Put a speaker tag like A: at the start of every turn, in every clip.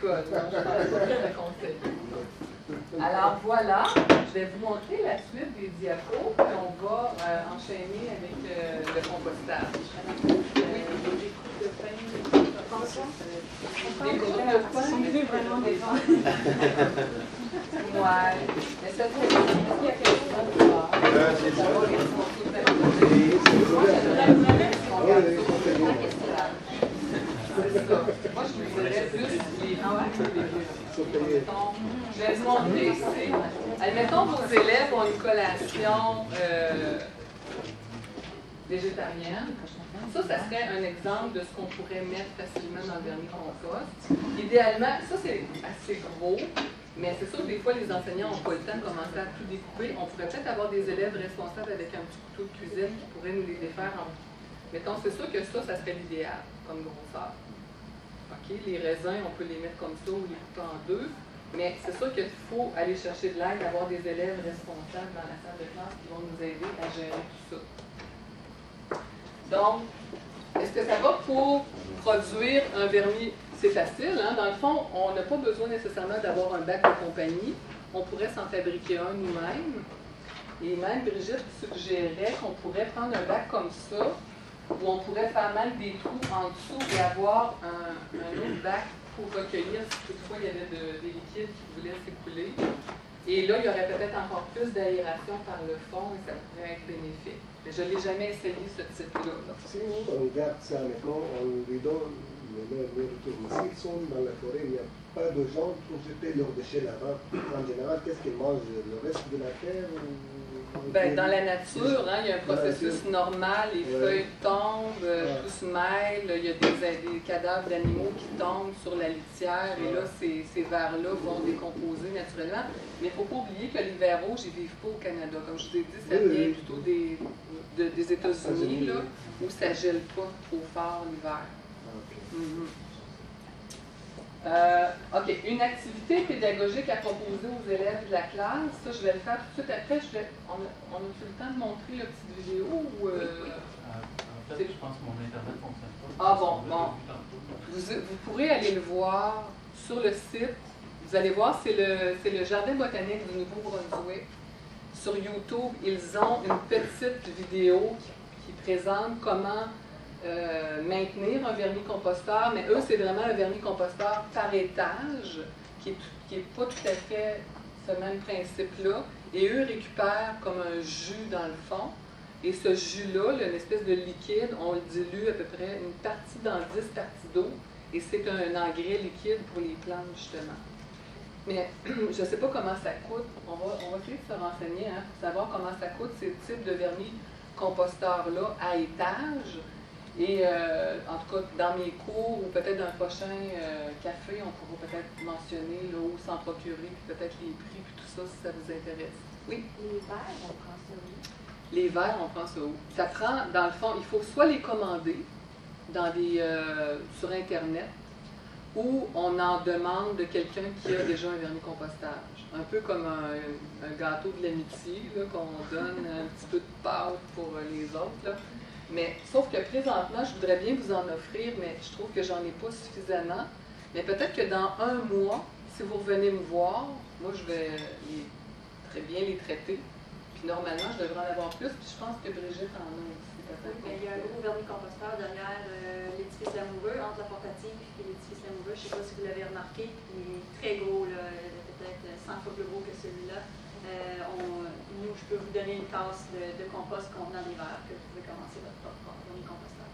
A: l'école. Je ne pourrais le conseiller. Alors voilà, je vais vous montrer la suite des diapos, puis on va enchaîner avec le compostage. Oui. Des groupes de pain. Ce sont vraiment des pains. Ouais. Mais ça, c'est qu'il y a quelque chose de voir. Moi, je vous dirais plus les je vais vous montrer ici. Admettons que vos élèves ont une collation végétarienne. Ça serait un exemple de ce qu'on pourrait mettre facilement dans le vernis compost. Idéalement, ça c'est assez gros, mais c'est sûr que des fois les enseignants n'ont pas le temps de commencer à tout découper. On pourrait peut-être avoir des élèves responsables avec un petit couteau de cuisine qui pourraient nous les défaire en... Mettons, c'est sûr que ça serait l'idéal comme grosseur. OK, les raisins, on peut les mettre comme ça ou les couper en deux, mais c'est sûr qu'il faut aller chercher de l'aide, avoir des élèves responsables dans la salle de classe qui vont nous aider à gérer tout ça. Donc, est-ce que ça va pour produire un vernis? C'est facile, hein? Dans le fond, on n'a pas besoin nécessairement d'avoir un bac de compagnie. On pourrait s'en fabriquer un nous-mêmes. Et même Brigitte suggérait qu'on pourrait prendre un bac comme ça, où on pourrait faire mal des trous en dessous et avoir un autre bac pour recueillir si toutefois il y avait des liquides qui voulaient s'écouler. Et là, il y aurait peut-être encore plus d'aération par le fond et ça pourrait être bénéfique. Mais je ne l'ai jamais essayé, ce type-là.
B: Si on garde ça maintenant, on lui donne les retours. S'ils sont dans la forêt, il n'y a pas de gens pour jeter leurs déchets là-bas. En général, qu'est-ce qu'ils mangent? Le reste de la terre?
A: Ben, dans la nature, hein, il y a un processus normal, les feuilles tombent, tout se mêle, il y a des cadavres d'animaux qui tombent sur la litière et là, ces vers-là vont décomposer naturellement. Mais il ne faut pas oublier que les vers rouges, ils ne vivent pas au Canada. Comme je vous ai dit, ça vient plutôt des États-Unis, là, où ça ne gèle pas trop fort l'hiver. OK. Une activité pédagogique à proposer aux élèves de la classe. Ça, je vais le faire tout de suite après. On a-tu le temps de montrer la petite vidéo ou...
C: En fait, je pense que mon Internet ne fonctionne pas.
A: Ah bon. Vous pourrez aller le voir sur le site. Vous allez voir, c'est le Jardin botanique du Nouveau-Brunswick. Sur YouTube, ils ont une petite vidéo qui présente comment maintenir un vernis composteur, mais eux, c'est vraiment un vernis composteur par étage, qui est pas tout à fait ce même principe-là. Et eux récupèrent comme un jus dans le fond. Et ce jus-là, une espèce de liquide, on le dilue à peu près une partie dans 10 parties d'eau. Et c'est un engrais liquide pour les plantes, justement. Mais je ne sais pas comment ça coûte. On va essayer de se renseigner pour savoir comment ça coûte ces types de vernis composteurs-là à étage. Et en tout cas, dans mes cours ou peut-être dans le prochain café, on pourra peut-être mentionner là, où s'en procurer, puis peut-être les prix, puis tout ça, si ça vous intéresse. Oui?
D: Les verres, on prend ça où?
A: Les verres, on prend ça où? Ça prend, dans le fond, il faut soit les commander sur Internet, ou on en demande de quelqu'un qui a déjà un vernis compostage. Un peu comme un gâteau de l'amitié, qu'on donne un petit peu de pâte pour les autres. Là. Mais sauf que présentement, je voudrais bien vous en offrir, mais je trouve que j'en ai pas suffisamment. Mais peut-être que dans un mois, si vous revenez me voir, moi je vais très bien les traiter. Puis normalement, je devrais en avoir plus, puis je pense que Brigitte en a aussi.
D: Il y a un gros vernis composteur derrière l'édifice Lamoureux, entre la portative et l'édifice Lamoureux. Je ne sais pas si vous l'avez remarqué, il est très gros, peut-être 100 fois plus gros que celui-là. Nous, je peux vous donner une tasse de compost contenant des verres que vous pouvez commencer votre propre vernis composteur.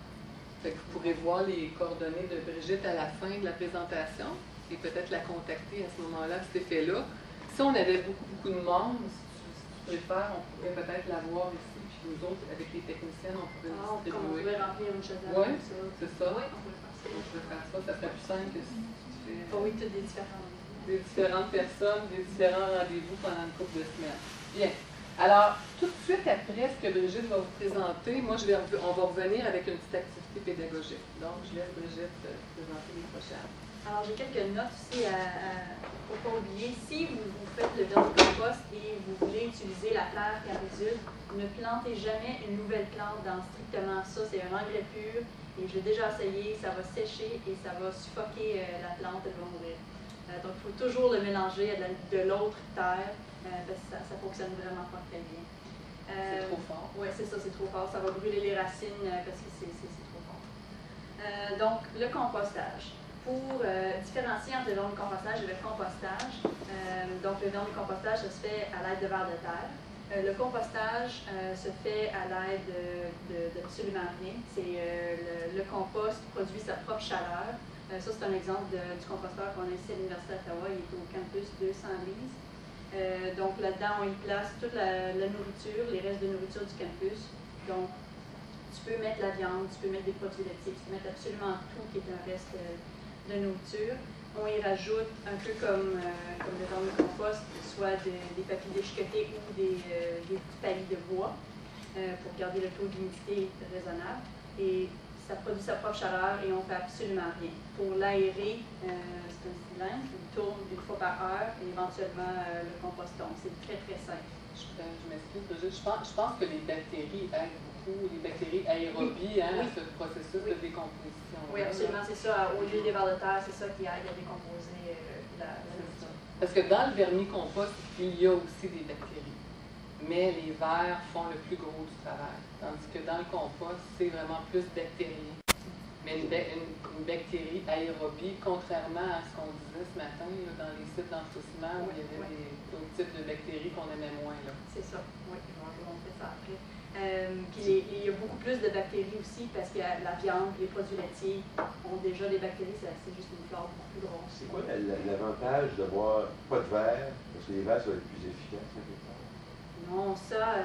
A: Fait que vous pourrez voir les coordonnées de Brigitte à la fin de la présentation et peut-être la contacter à ce moment-là, à cet effet-là. Si on avait beaucoup de monde, si tu préfères, on pourrait peut-être l'avoir ici. Nous autres, avec les techniciennes, on pourrait distribuer.
D: Comme on pourrait remplir une chaudière
A: comme
D: ça.
A: C'est ça.
D: Oui, on pourrait faire ça.
A: On pourrait faire ça. Ça serait plus simple que si tu fais
D: Oui, toutes des
A: différentes personnes, des différents rendez-vous pendant une couple de semaines. Bien. Alors, tout de suite après ce que Brigitte va vous présenter, moi, on va revenir avec une petite activité pédagogique. Donc, je laisse Brigitte présenter les prochaines.
D: Alors, j'ai quelques notes aussi pour ne pas oublier. Si vous faites le vernis compost et vous voulez utiliser la terre caridule, ne plantez jamais une nouvelle plante dans strictement ça. C'est un engrais pur et je l'ai déjà essayé, ça va sécher et ça va suffoquer la plante, elle va mourir. Donc, il faut toujours le mélanger à de l'autre terre, parce que ça ne fonctionne vraiment pas très bien.
A: C'est trop fort.
D: Oui, c'est ça, c'est trop fort. Ça va brûler les racines parce que c'est trop fort. Donc, le compostage. Pour différencier entre le vermicompostage et le compostage, donc le vermicompostage, ça se fait à l'aide de vers de terre. Le compostage se fait à l'aide d'absolument rien. C'est le compost produit sa propre chaleur. Ça, c'est un exemple du composteur qu'on a ici à l'Université d'Ottawa. Il est au campus 200 Lise. Donc là-dedans, on y place toute la nourriture, les restes de nourriture du campus. Donc, tu peux mettre la viande, tu peux mettre des produits laitiers, tu peux mettre absolument tout qui est un reste de nourriture. On y rajoute, un peu comme le vermicompost, soit des papiers déchiquetés ou des petits paillis de bois pour garder le taux d'humidité raisonnable. Et ça produit sa propre chaleur et on ne fait absolument rien. Pour l'aérer, c'est un cylindre, il tourne une fois par heure et éventuellement le compost tombe. C'est très, très simple.
A: Je m'excuse, Brigitte. Je pense que les bactéries aident beaucoup, les bactéries aérobies, à ce processus de décomposition.
D: Oui, absolument, c'est ça. Au lieu des vers de terre, c'est ça qui aide à décomposer la nourriture.
A: Parce que dans le vermicompost, il y a aussi des bactéries. Mais les vers font le plus gros du travail. Tandis que dans le compost, c'est vraiment plus bactérien. Mais une bactérie aérobie, contrairement à ce qu'on disait ce matin là, dans les sites d'enfouissement où il y avait d'autres types de bactéries qu'on aimait moins.
D: C'est ça, oui, je vais vous montrer ça après. Puis il y a beaucoup plus de bactéries aussi parce que la viande, les produits laitiers ont déjà des bactéries, c'est juste une flore beaucoup plus grosse.
E: C'est quoi l'avantage d'avoir pas de verre? Parce que les verres, ça va être plus efficace.
D: Non, ça,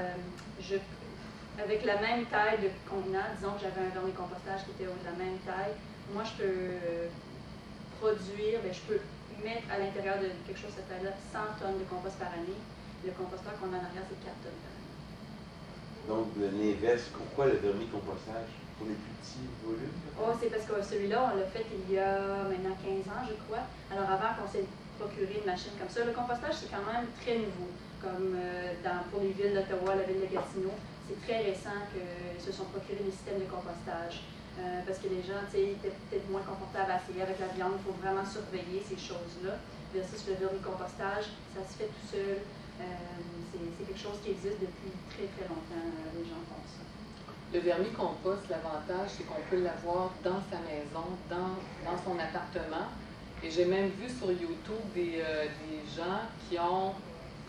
D: avec la même taille de contenant, disons que j'avais un vermicompostage qui était de la même taille, moi je peux produire, je peux mettre à l'intérieur de quelque chose de cette taille-là 100 tonnes de compost par année. Le composteur qu'on a en arrière, c'est 4 tonnes par année.
E: Donc, l'inverse, pourquoi le vermicompostage? Pour les plus petits volumes?
D: Oh, c'est parce que celui-là, on l'a fait il y a maintenant 15 ans, je crois. Alors avant qu'on s'est procuré une machine comme ça, le compostage, c'est quand même très nouveau. Comme pour les villes d'Ottawa, la ville de Gatineau, c'est très récent qu'ils se sont procurés des systèmes de compostage. Parce que les gens, étaient peut-être moins confortables à essayer avec la viande. Il faut vraiment surveiller ces choses-là. Versus le vermicompostage, ça se fait tout seul. C'est quelque chose qui existe depuis très, très longtemps. Les gens font ça.
A: Le vermicompost, l'avantage, c'est qu'on peut l'avoir dans sa maison, dans son appartement. Et j'ai même vu sur YouTube des gens qui ont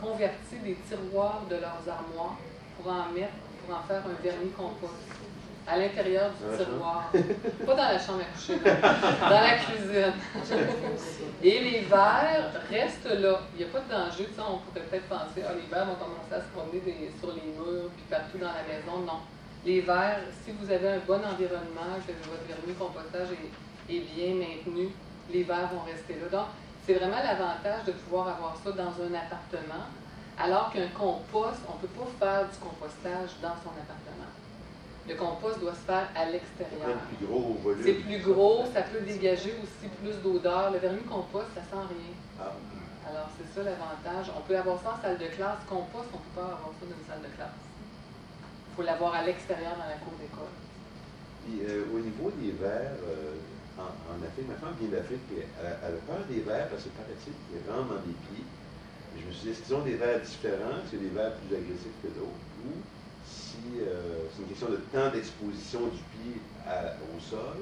A: converti des tiroirs de leurs armoires pour en faire un vermicompost à l'intérieur du tiroir. Pas dans la chambre à coucher, dans la cuisine. Et les verres restent là. Il n'y a pas de danger. On pourrait peut-être penser les verres vont commencer à se promener sur les murs puis partout dans la maison. Non. Les verres, si vous avez un bon environnement, que votre vermicompostage est bien maintenu, les verres vont rester là. Donc, c'est vraiment l'avantage de pouvoir avoir ça dans un appartement, alors qu'un compost, on ne peut pas faire du compostage dans son appartement. Le compost doit se faire à l'extérieur.
E: C'est plus gros volume.
A: C'est plus gros, ça peut dégager aussi plus d'odeur. Le vermicompost, ça sent rien. Alors, c'est ça l'avantage. On peut avoir ça en salle de classe. Compost, on ne peut pas avoir ça dans une salle de classe. Il faut l'avoir à l'extérieur dans la cour d'école.
E: Puis, au niveau des verres, en Afrique, ma femme vient d'Afrique, et elle a peur des verres parce que paraît-il qu'ils rentrent dans les pieds. Je me suis dit, est-ce qu'ils ont des verres différents, c'est des verres plus agressifs que d'autres, ou si c'est une question de temps d'exposition du pied au sol?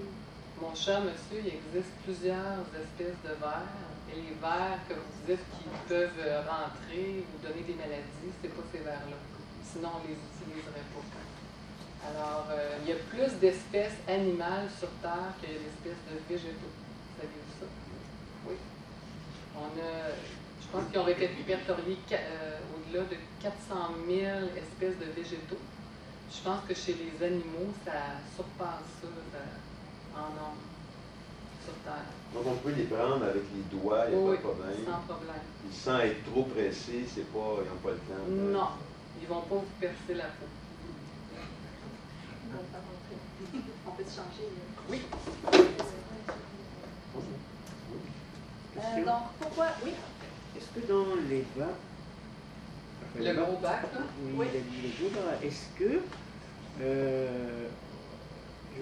A: Mon cher monsieur, il existe plusieurs espèces de verres. Et les verres que vous dites qui peuvent rentrer ou donner des maladies, c'est pas ces verres-là. Sinon, on ne les utiliserait pas. Alors, il y a plus d'espèces animales sur Terre qu'il y a d'espèces de végétaux. Vous avez vu ça? Oui. Je pense qu'ils ont répertorié au-delà de 400 000 espèces de végétaux. Je pense que chez les animaux, ça surpasse ça en nombre sur Terre.
E: Donc, on peut les prendre avec les doigts, il n'y a pas de problème.
A: Sans problème.
E: Ils sans être trop pressés, ils n'ont pas le temps.
A: Non, ils ne vont pas vous percer la peau.
D: On peut se changer.
A: Oui.
D: Donc, pourquoi? Oui.
F: Est-ce que dans les bacs,
A: Le gros bac, là?
F: oui, les gros bacs, est-ce que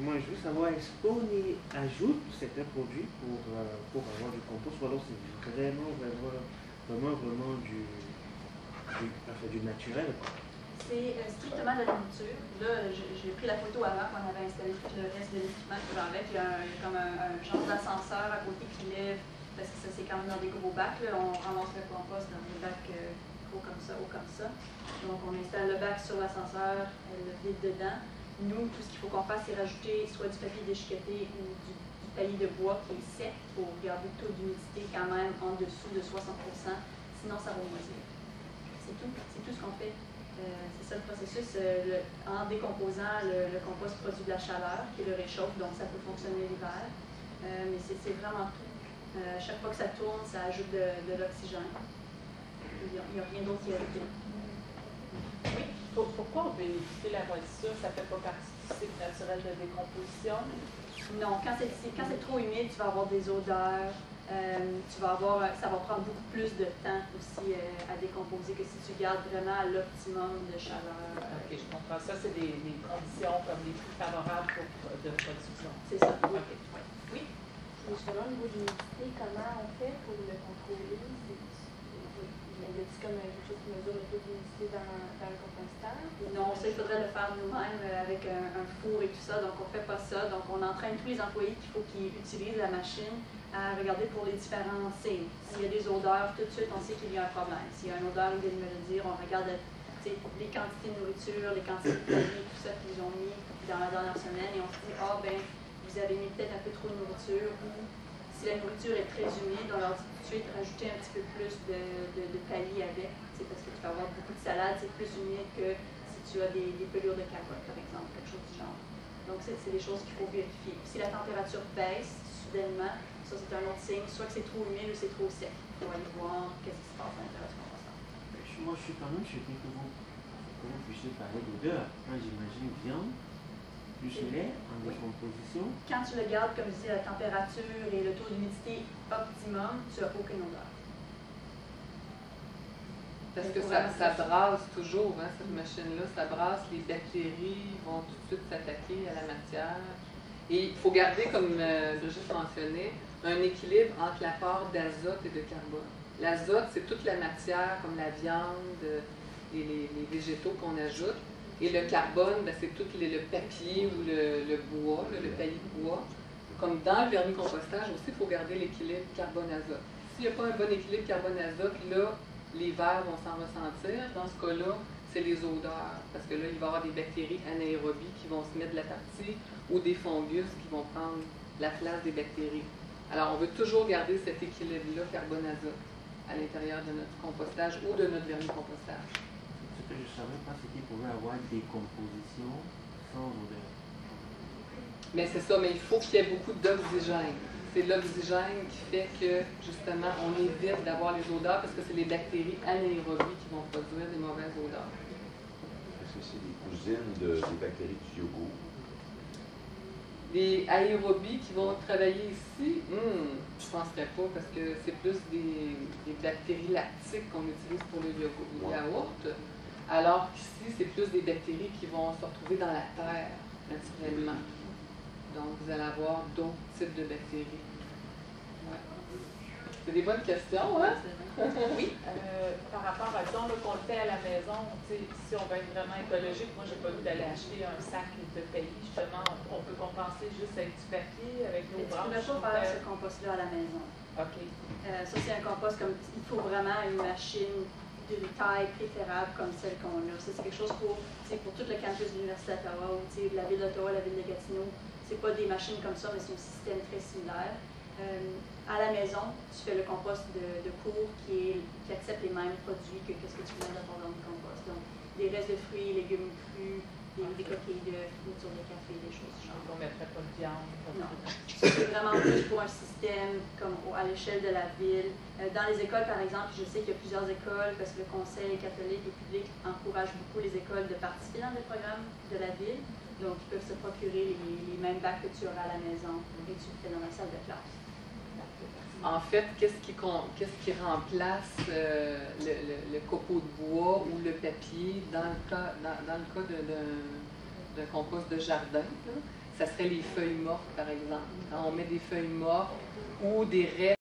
F: Moi, je veux savoir, est-ce qu'on y ajoute certains produits pour avoir du compost, ou alors c'est vraiment du naturel, quoi.
D: C'est strictement de la nourriture. Là, j'ai pris la photo avant qu'on avait installé tout le reste de l'équipement qui va avec. Il y a comme un genre d'ascenseur à côté qui lève, parce que ça, c'est quand même dans des gros bacs. Là. On ramasse le compost dans des bacs gros comme ça, haut comme ça. Donc, on installe le bac sur l'ascenseur, le vide dedans. Nous, tout ce qu'il faut qu'on fasse, c'est rajouter soit du papier déchiqueté ou du paillis de bois qui est sec pour garder le taux d'humidité quand même en dessous de 60%. Sinon, ça va moisir. C'est tout ce qu'on fait. C'est ça le processus. En décomposant, le compost produit de la chaleur qui le réchauffe, donc ça peut fonctionner l'hiver. Mais c'est vraiment tout. Chaque fois que ça tourne, ça ajoute de l'oxygène. Il n'y a rien d'autre qui est ajouté. Oui?
G: Pourquoi on veut éviter la moisissure? Ça ne fait pas partie du cycle naturel de décomposition?
D: Non, quand c'est trop humide, tu vas avoir des odeurs. Ça va prendre beaucoup plus de temps aussi à décomposer que si tu gardes vraiment à l'optimum de chaleur.
G: OK, je comprends. Ça, c'est des conditions comme les plus favorables de production.
D: C'est ça.
G: OK. Oui?
H: Justement, au niveau de l'humidité, comment on fait pour le contrôler? Y a-t-il comme quelque chose qui mesure le taux d'humidité dans le composteur?
D: Non, ça, il faudrait le faire nous-mêmes avec un four et tout ça. Donc, on ne fait pas ça. Donc, on entraîne tous les employés qu'il faut qu'ils utilisent la machine à regarder pour les différents signes. S'il y a des odeurs, tout de suite, on sait qu'il y a un problème. S'il y a une odeur, ils viennent me le dire. On regarde les quantités de nourriture, les quantités de papier, tout ça qu'ils ont mis dans la dernière semaine. Et on se dit, vous avez mis peut-être un peu trop de nourriture. Ou si la nourriture est très humide, on leur dit tout de suite, rajouter un petit peu plus de paillis avec. C'est parce que tu vas avoir beaucoup de salade, c'est plus humide que si tu as des pelures de carottes, par exemple, quelque chose du genre. Donc, c'est des choses qu'il faut vérifier. Si la température baisse soudainement, ça, c'est un autre signe, soit que c'est trop humide ou c'est trop sec. Il faut aller voir qu'est-ce qui se passe à l'intérieur du composteur.
F: Moi, je suis quand même choqué que vous puissiez parler d'odeur. Moi, j'imagine viande, plus lait en décomposition.
D: Quand tu le gardes, comme je dis, la température et le taux d'humidité optimum, tu n'as aucune odeur.
A: Parce que ça brasse toujours, hein, cette machine-là, ça brasse, les bactéries vont tout de suite s'attaquer à la matière. Et il faut garder, comme Brigitte mentionnait, un équilibre entre la part d'azote et de carbone. L'azote, c'est toute la matière, comme la viande, les végétaux qu'on ajoute. Et le carbone, c'est tout le papier ou le bois, le paillis de bois. Comme dans le vermicompostage aussi, il faut garder l'équilibre carbone-azote. S'il n'y a pas un bon équilibre carbone-azote, là, les vers vont s'en ressentir. Dans ce cas-là, c'est les odeurs. Parce que là, il va y avoir des bactéries anaérobies qui vont se mettre de la partie ou des fungus qui vont prendre la place des bactéries. Alors, on veut toujours garder cet équilibre-là carbone-azote à l'intérieur de notre compostage ou de notre vermicompostage.
F: Ce que je ne savais pas, c'est qu'il pouvait avoir des compositions sans odeur.
A: Mais c'est ça, mais il faut qu'il y ait beaucoup d'oxygène. C'est l'oxygène qui fait que, justement, on évite d'avoir les odeurs parce que c'est les bactéries anaérobies qui vont produire des mauvaises odeurs.
E: Est-ce que c'est des cousines des bactéries du yogourt?
A: Les aérobies qui vont travailler ici, je ne penserais pas parce que c'est plus des bactéries lactiques qu'on utilise pour le yaourt. Alors qu'ici, c'est plus des bactéries qui vont se retrouver dans la terre, naturellement. Donc, vous allez avoir d'autres types de bactéries. Ouais. C'est des bonnes questions, hein?
G: Oui. Par rapport à ça, qu'on le fait à la maison, si on veut être vraiment écologique, moi, j'ai pas envie d'aller acheter un sac de paillis. Justement, on peut compenser juste avec du papier, avec nos branches.
D: Tu ne peux pas faire ce compost-là à la maison.
G: OK.
D: Ça, c'est un compost comme il faut vraiment une machine d'une taille préférable comme celle qu'on a. Ça, c'est quelque chose pour tout le campus de l'Université d'Ottawa ou la ville d'Ottawa, la ville de Gatineau. C'est pas des machines comme ça, mais c'est un système très similaire. À la maison, tu fais le compost de cours qui accepte les mêmes produits que ce que tu viens d'avoir dans le compost. Donc, des restes de fruits, légumes crus, des coquilles d'œufs, fournitures de café, des choses du genre.
G: On ne mettrait pas de viande.
D: Non. C'est vraiment plus pour un système comme à l'échelle de la ville. Dans les écoles, par exemple, je sais qu'il y a plusieurs écoles parce que le Conseil catholique et public encourage beaucoup les écoles de participer dans les programmes de la ville. Donc, ils peuvent se procurer les mêmes bacs que tu auras à la maison et tu le fais dans la salle de classe.
A: En fait, qu'est-ce qui remplace le copeau de bois ou le papier dans le cas d'un compost de jardin? ça serait les feuilles mortes, par exemple. Quand on met des feuilles mortes ou des restes